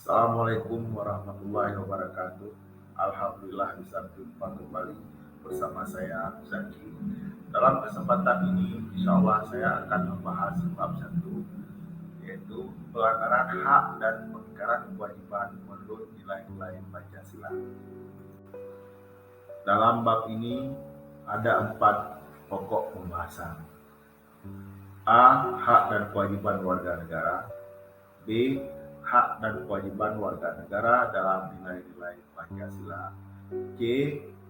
Assalamualaikum warahmatullahi wabarakatuh. Alhamdulillah bisa berjumpa kembali bersama saya Zaki. Dalam kesempatan ini, insya Allah saya akan membahas bab satu, yaitu pelanggaran hak dan pengingkaran kewajiban menurut nilai-nilai Pancasila. Dalam bab ini ada 4 pokok pembahasan. A. Hak dan kewajiban warga negara. B. Hak dan kewajiban warga negara dalam nilai-nilai Pancasila. C.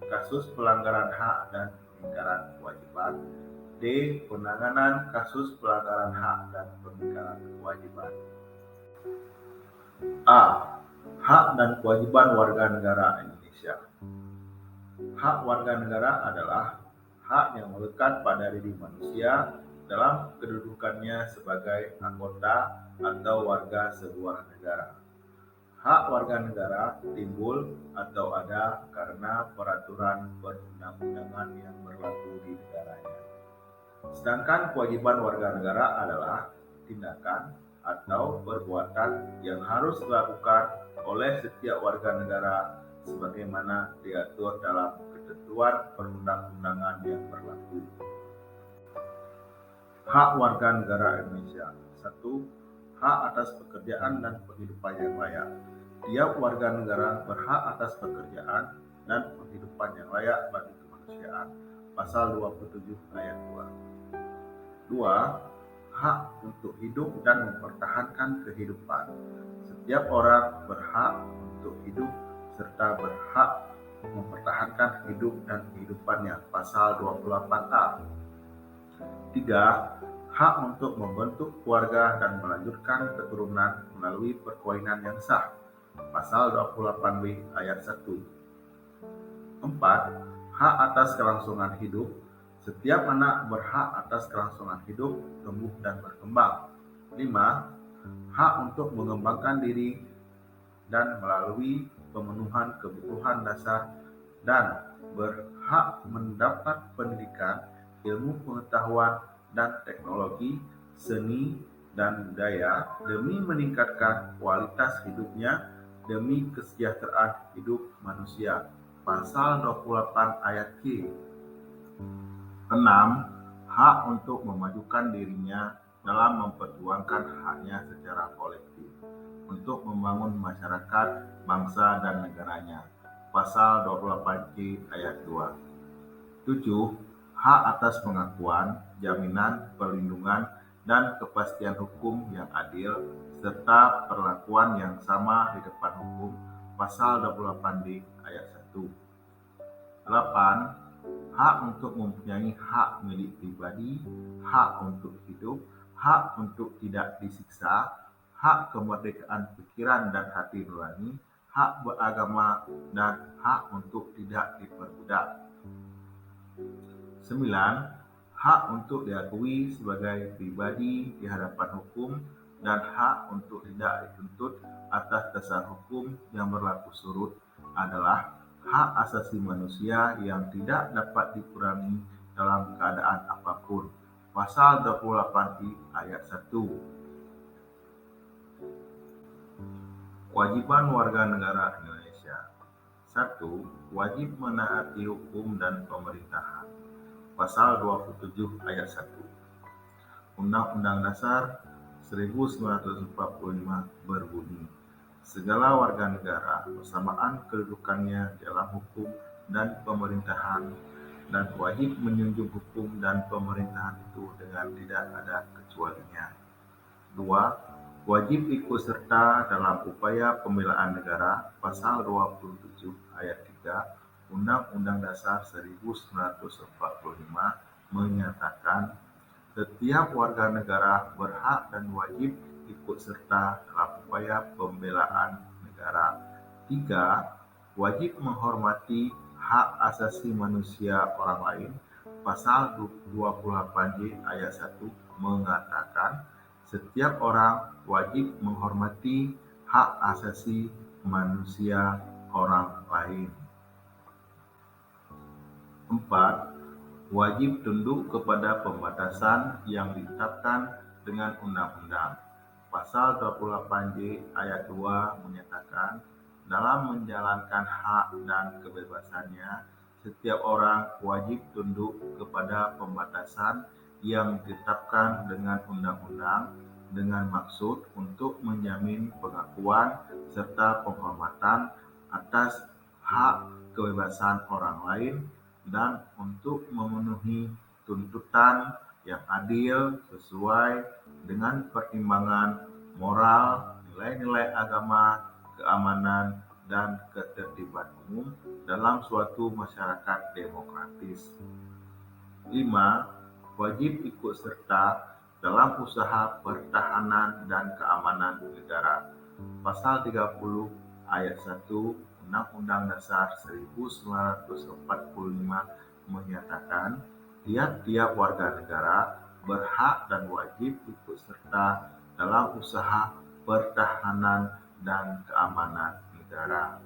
Kasus pelanggaran hak dan pengingkaran kewajiban. D. Penanganan kasus pelanggaran hak dan pengingkaran kewajiban. A. Hak dan kewajiban warga negara Indonesia. Hak warga negara adalah hak yang melekat pada diri manusia dalam kedudukannya sebagai anggota atau warga sebuah negara. Hak warga negara timbul atau ada karena peraturan perundang-undangan yang berlaku di negaranya. Sedangkan kewajiban warga negara adalah tindakan atau perbuatan yang harus dilakukan oleh setiap warga negara sebagaimana diatur dalam ketentuan perundang-undangan yang berlaku. Hak warga negara Indonesia. 1. Hak atas pekerjaan dan penghidupan yang layak. Tiap warga negara berhak atas pekerjaan dan penghidupan yang layak bagi kemanusiaan. Pasal 27 ayat 2. 2. Hak untuk hidup dan mempertahankan kehidupan. Setiap orang berhak untuk hidup serta berhak mempertahankan hidup dan kehidupannya. Pasal 28A. 3. Hak untuk membentuk keluarga dan melanjutkan keturunan melalui perkawinan yang sah. Pasal 28B ayat 1. 4. Hak atas kelangsungan hidup. Setiap anak berhak atas kelangsungan hidup, tumbuh dan berkembang. 5. Hak untuk mengembangkan diri dan melalui pemenuhan kebutuhan dasar dan berhak mendapat pendidikan, ilmu pengetahuan dan teknologi, seni dan budaya demi meningkatkan kualitas hidupnya demi kesejahteraan hidup manusia. Pasal 28 ayat C. 6. Hak untuk memajukan dirinya dalam memperjuangkan haknya secara kolektif untuk membangun masyarakat, bangsa, dan negaranya. Pasal 28C ayat 2. 7. Hak atas pengakuan, jaminan, perlindungan, dan kepastian hukum yang adil, serta perlakuan yang sama di depan hukum. Pasal 28D ayat 1. 8. Hak untuk mempunyai hak milik pribadi, hak untuk hidup, hak untuk tidak disiksa, hak kemerdekaan pikiran dan hati nurani, hak beragama, dan hak untuk tidak diperbudak. 9. Hak untuk diakui sebagai pribadi di hadapan hukum dan hak untuk tidak dituntut atas dasar hukum yang berlaku surut adalah hak asasi manusia yang tidak dapat dikurangi dalam keadaan apapun. Pasal 28I ayat 1. Kewajiban warga negara Indonesia. 1. Wajib menaati hukum dan pemerintahan. Pasal 27 ayat 1. Undang-Undang Dasar 1945 berbunyi, segala warga negara bersamaan kedudukannya dalam hukum dan pemerintahan dan wajib menjunjung hukum dan pemerintahan itu dengan tidak ada kecualinya. 2. Wajib ikut serta dalam upaya pembelaan negara. Pasal 27 ayat 3 Undang-Undang Dasar 1945 menyatakan setiap warga negara berhak dan wajib ikut serta dalam upaya pembelaan negara. 3. Wajib menghormati hak asasi manusia orang lain. Pasal 28J ayat 1 mengatakan setiap orang wajib menghormati hak asasi manusia orang lain. 4. Wajib tunduk kepada pembatasan yang ditetapkan dengan undang-undang. Pasal 28J ayat 2 menyatakan, dalam menjalankan hak dan kebebasannya, setiap orang wajib tunduk kepada pembatasan yang ditetapkan dengan undang-undang dengan maksud untuk menjamin pengakuan serta penghormatan atas hak kebebasan orang lain dan untuk memenuhi tuntutan yang adil sesuai dengan pertimbangan moral, nilai-nilai agama, keamanan, dan ketertiban umum dalam suatu masyarakat demokratis. 5. Wajib ikut serta dalam usaha pertahanan dan keamanan negara. Pasal 30 ayat 1 Undang-Undang Dasar 1945 menyatakan, tiap-tiap warga negara berhak dan wajib ikut serta dalam usaha pertahanan dan keamanan negara.